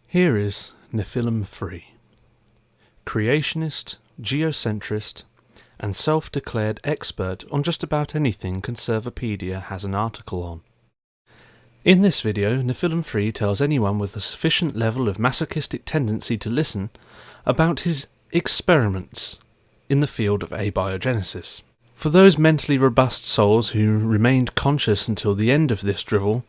Here is NephilimFree. Creationist, geocentrist, and self-declared expert on just about anything Conservapedia has an article on. In this video, NephilimFree tells anyone with a sufficient level of masochistic tendency to listen about his experiments in the field of abiogenesis. For those mentally robust souls who remained conscious until the end of this drivel,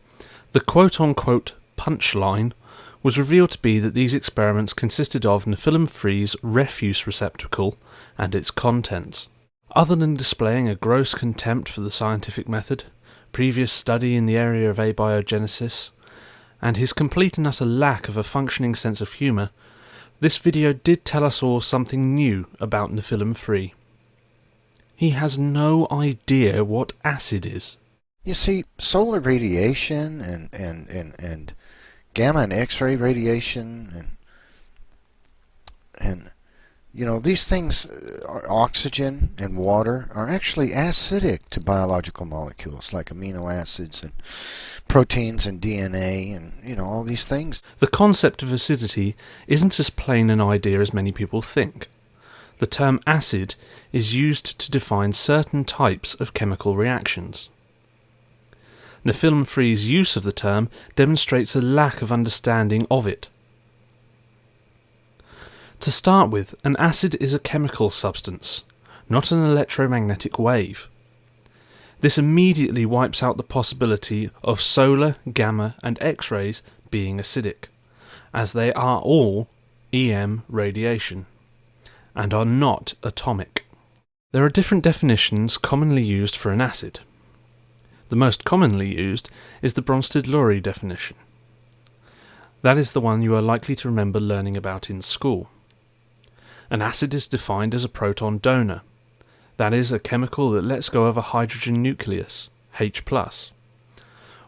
the quote-unquote punchline was revealed to be that these experiments consisted of NephilimFree's refuse receptacle and its contents. Other than displaying a gross contempt for the scientific method, previous study in the area of abiogenesis, and his complete and utter lack of a functioning sense of humour, this video did tell us all something new about NephilimFree. He has no idea what acid is. You see, solar radiation and gamma and X-ray radiation and you know, these things, oxygen and water, are actually acidic to biological molecules like amino acids and proteins and DNA and, you know, all these things. The concept of acidity isn't as plain an idea as many people think. The term acid is used to define certain types of chemical reactions. NephilimFree's use of the term demonstrates a lack of understanding of it. To start with, an acid is a chemical substance, not an electromagnetic wave. This immediately wipes out the possibility of solar, gamma, and X-rays being acidic, as they are all EM radiation, and are not atomic. There are different definitions commonly used for an acid. The most commonly used is the Bronsted-Lowry definition. That is the one you are likely to remember learning about in school. An acid is defined as a proton donor, that is, a chemical that lets go of a hydrogen nucleus, H+,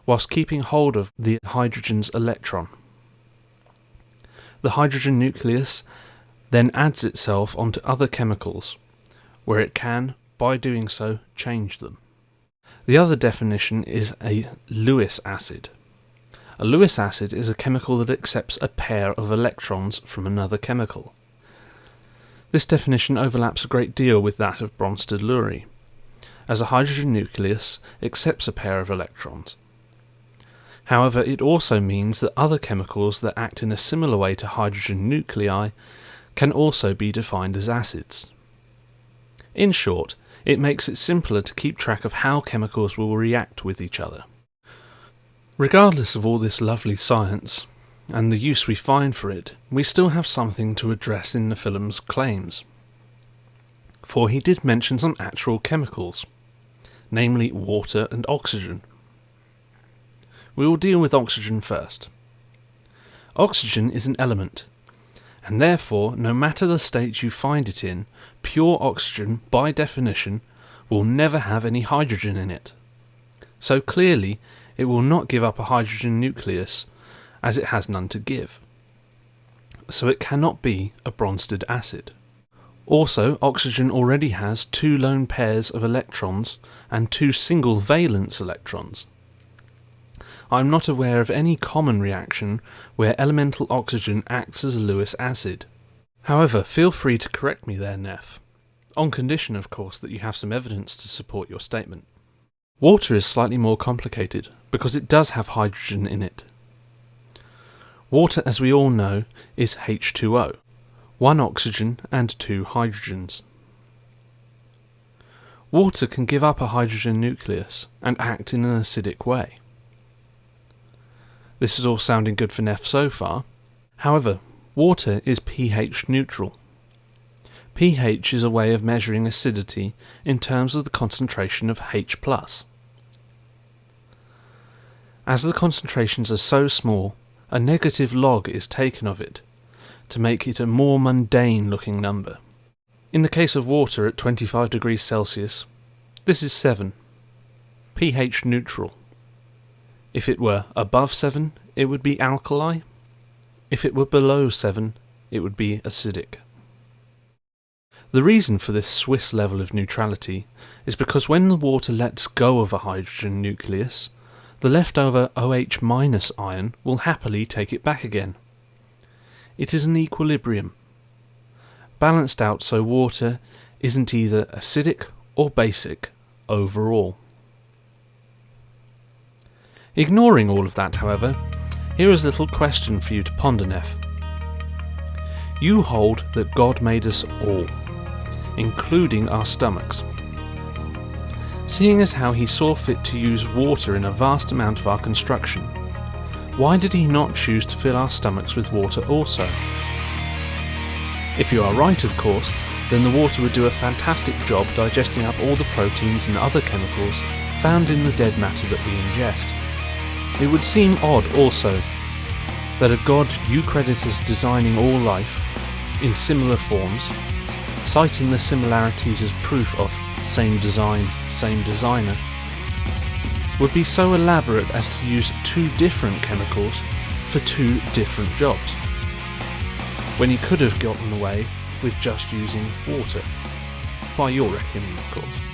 whilst keeping hold of the hydrogen's electron. The hydrogen nucleus then adds itself onto other chemicals, where it can, by doing so, change them. The other definition is a Lewis acid. A Lewis acid is a chemical that accepts a pair of electrons from another chemical. This definition overlaps a great deal with that of Bronsted-Lowry, as a hydrogen nucleus accepts a pair of electrons. However, it also means that other chemicals that act in a similar way to hydrogen nuclei can also be defined as acids. In short, it makes it simpler to keep track of how chemicals will react with each other. Regardless of all this lovely science, and the use we find for it, we still have something to address in Nephilim's claims. For he did mention some actual chemicals, namely water and oxygen. We will deal with oxygen first. Oxygen is an element, and therefore, no matter the state you find it in, pure oxygen, by definition, will never have any hydrogen in it. So clearly, it will not give up a hydrogen nucleus, as it has none to give. So it cannot be a Bronsted acid. Also, oxygen already has 2 lone pairs of electrons and 2 single valence electrons. I am not aware of any common reaction where elemental oxygen acts as a Lewis acid. However, feel free to correct me there, Neph, on condition, of course, that you have some evidence to support your statement. Water is slightly more complicated, because it does have hydrogen in it. Water, as we all know, is H2O, 1 oxygen and 2 hydrogens. Water can give up a hydrogen nucleus and act in an acidic way. This is all sounding good for Neph so far. However, water is pH neutral. pH is a way of measuring acidity in terms of the concentration of H+. As the concentrations are so small, a negative log is taken of it, to make it a more mundane looking number. In the case of water at 25 degrees Celsius, this is 7, pH neutral. If it were above 7, it would be alkali. If it were below 7, it would be acidic. The reason for this Swiss level of neutrality is because when the water lets go of a hydrogen nucleus, the leftover OH- ion will happily take it back again. It is an equilibrium, balanced out so water isn't either acidic or basic overall. Ignoring all of that, however, here is a little question for you to ponder, Neph. You hold that God made us all, including our stomachs. Seeing as how he saw fit to use water in a vast amount of our construction, why did he not choose to fill our stomachs with water also? If you are right, of course, then the water would do a fantastic job digesting up all the proteins and other chemicals found in the dead matter that we ingest. It would seem odd also that a God you credit as designing all life in similar forms, citing the similarities as proof of same design, same designer, would be so elaborate as to use two different chemicals for two different jobs, when he could have gotten away with just using water, by your reckoning, of course.